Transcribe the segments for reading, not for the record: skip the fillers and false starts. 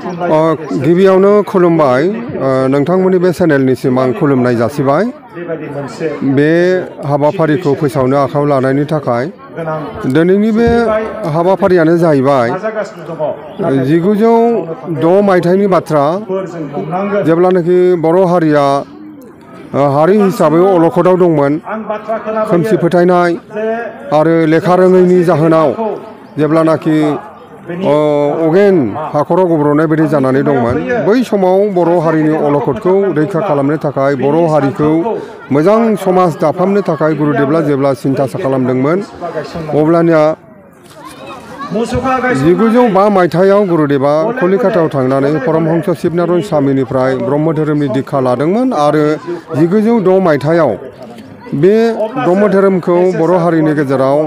गिबियावनो खुलुमबाय नोंथांमोननि बे चेनेलनिसिम आं खुलुमनाय जासिबाय बे हाबाफारिखौ फोसावनो आखायाव लानायनि थाखाय दिनैनि बे हाबाफारियानो जाहैबाय 1906 मायथाइनि बाथ्रा जेब्लानाखि बर' हारिया हारि हिसाबै अलखदाव दंमोन खोमसि फोथायनाय आरो लेखा रोङैनि जाहोनाव जेब्लानाखि अगेन हाखराव गब्र'नाय बायदि जानानै दंमोन बै समाव बर' हारिनि अलखदखौ रैखा खालामनो थाखाय बर' हारिखौ मोजां समाज दाफामनो थाखाय गुरुदेबआ जेब्ला सिन्था खालामदोंमोन अब्लानिया 1905 मायथाइयाव गुरुदेबआ कलिकातायाव थांनानै परमहंस शिबनारायण स्वामीनिफ्राय ब्रह्म धोरोमनि दीक्षा लादोंमोन आरो 1906 मायथाइयाव बे ब्रह्म धोरोमखौ बर' हारिनि गेजेराव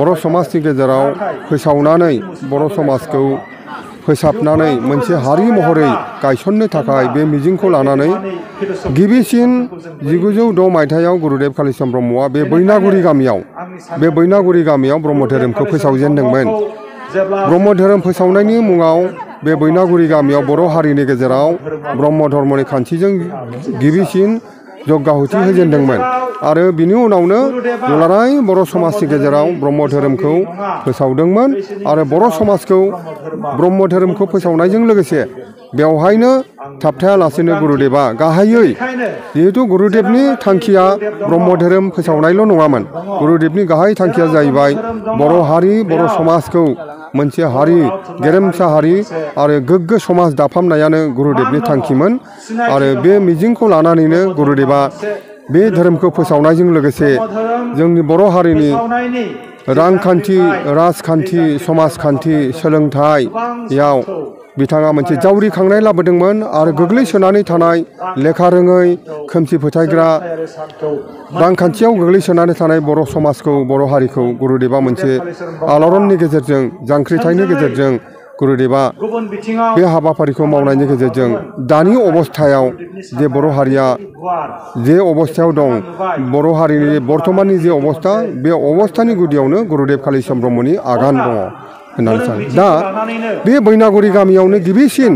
बर' समाजनि गेजेराव फोसावनानै बर' समाजखौ फोसाबनानै मोनसे हारि महरै गायसननो थाखाय बे मिजिंखौ लानानै गिबिसिन 1906 मायथाइयाव गुरुदेब कालिचरण ब्रह्मआ बे बैनागुरि गामियाव ब्रह्म धोरोमखौ फोसावजेनदोंमोन। ब्रह्म धोरोम फोसावनायनि मुङाव बे बैनागुरि गामियाव बर' हारिनि गेजेराव ब्रह्म धर्मनि खान्थिजों गिबिसिन जग्गाहुथि होजेनदोंमोन आरो बिनि उनावनो दुलाराय बर' समाजनि गेजेराव ब्रह्म धोरोमखौ फोसावदोंमोन आरो बर' समाजखौ ब्रह्म धोरोमखौ फोसावनायजों लोगोसे बेवहायनो थाबथायालासेनो गुरुदेबआ गाहायै जिहेतु गुरुदेबनि थांखिया ब्रह्म धोरोम फोसावनायल' नङामोन गुरुदेबनि गाहाय थांखिया जाहैबाय बर' हारि बर' समाजखौ मोनसे हारि गेरेमसा हारि आरो गोग्गो समाज दाफामनायानो गुरुदेबनि थांखिमोन आरो बे मिजिंखौ लानानैनो गुरुदेबआ बे धोरोमखौ फोसावनायजों लोगोसे जोंनि बर' हारिनि रांखान्थि राजखान्थि समाजखान्थि सोलोंथाइयाव बिथाङा मोनसे जावरिखांनाय लाबोदोंमोन आरो गोग्लैसोनानै थानाय लेखा रोङै खोमसि फोथायग्रा रांखान्थियाव गोग्लैसोनानै थानाय बर' समाजखौ बर' हारिखौ गुरुदेबआ मोनसे आलरननि गेजेरजों जांख्रिथायनि गेजेरजों गुरुदेबआ बे हाबाफारिखौ मावनायनि गेजेरजों दानि अबस्थायाव जे बर' हारिया जे अबस्थायाव दं बर' हारिनि बर्तमाननि जे अबस्था बे अबस्थानि गुदियावनो गुरुदेब कालिचरण ब्रह्मनि आगान दङ होननानै सानो। दा बे बैनागुरि गामियावनो गिबिसिन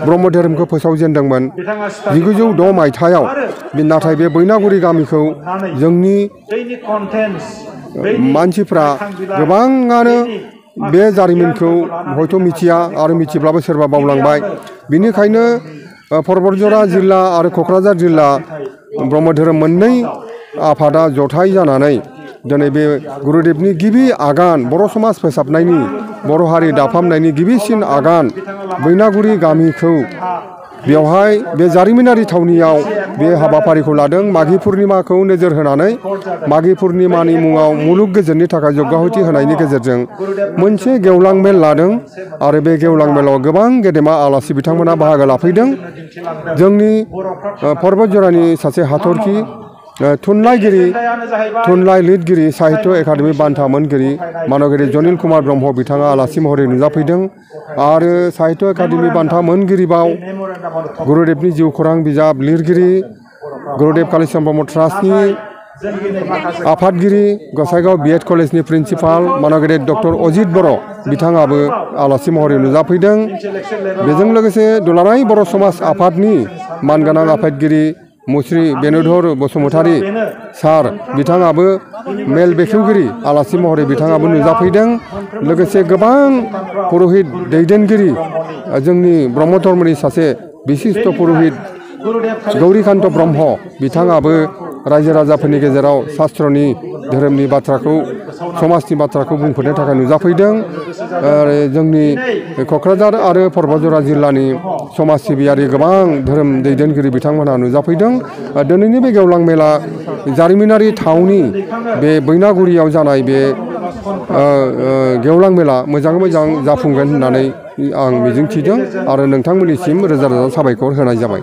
ब्रह्म धोरोमखौ फोसावजेनदोंमोन 1906 मायथाइयाव नाथाय बे बैनागुरि गामिखौ जोंनि मानसिफ्रा गोबाङानो बे जारिमिनखौ हयथ' मिथिया आरो मिथिब्लाबो सोरबा बावलांबाय बिनिखायनो परबतजरा जिल्ला आरो क'क्राझार जिल्ला ब्रह्म धोरोम मोननै आफादा जथाय जानानै दिनै बे गुरुदेबनि गिबि आगान बर' समाज फोसाबनायनि बर' हारि दाफामनायनि गिबिसिन आगान बैनागुरि गामिखौ बेवहाय बे जारिमिनारि थावनियाव बे हाबाफारिखौ लादों माघी पुर्निमाखौ नोजोर होनानै माघी पुर्निमानि मुङाव मुलुग गोजोननि थाखाय जग्गाहुथि होनायनि गेजेरजों मोनसे गेवलां मेल लादों आरो बे गेवलां मेलाव गोबां गेदेमा आलासि बिथांमोना बाहागो लाफैदों। जोंनि परबतजरानि सासे हाथरखि थुनलाइ लिरगिरि साहित्य एकाडेमि बान्था मोनगिरि मानगिरि जनिल कुमार ब्रह्म बिथाङा आलासि महरै नुजाफैदों आरो साहित्य एकाडेमि बान्था मोनगिरिबाव गुरुदेबनि जिउ खौरां बिजाब लिरगिरि गुरुदेब कालिचरण ब्रह्म ट्रास्टनि आफादगिरि गसाइगाव BEd कलेजनि प्रिन्सिपाल मानगिरि डक्टर अजित बर' बिथाङाबो आलासि महरै नुजाफैदों। बेजों लोगोसे दुलाराय बर' समाज आफादनि मानगोनां आफादगिरि मुस्रि बेनुधर बसुमतारी सार बिथाङाबो मेल बेखेवगिरि आलासि महरै बिथाङाबो नुजाफैदों। लोगोसे गोबां पुरहित दैदेनगिरि जोंनि ब्रह्म धर्मनि सासे बिशिष्ट पुरहित गौरीकान्त ब्रह्म बिथाङाबो रायजो राजाफोरनि गेजेराव शास्त्रनि धोरोमनि बाथ्राखौ समाजनि बाथ्राखौ बुंफोरनो थाखाय नुजाफैदों। जोंनि क'क्राझार आरो परबतजरा जिल्लानि समाज सिबियारि गोबां धोरोम दैदेनगिरि बिथांमोनहा नुजाफैदों। दिनैनि बे गेवलां मेला जारिमिनारि थावनि बे बैनागुरियाव जानाय बे गेवलां मेला मोजाङै मोजां जाफुंगोन होननानै आं मिजिंथिदों आरो नोंथांमोननिसिम रोजा रोजा साबायखर होनाय जाबाय।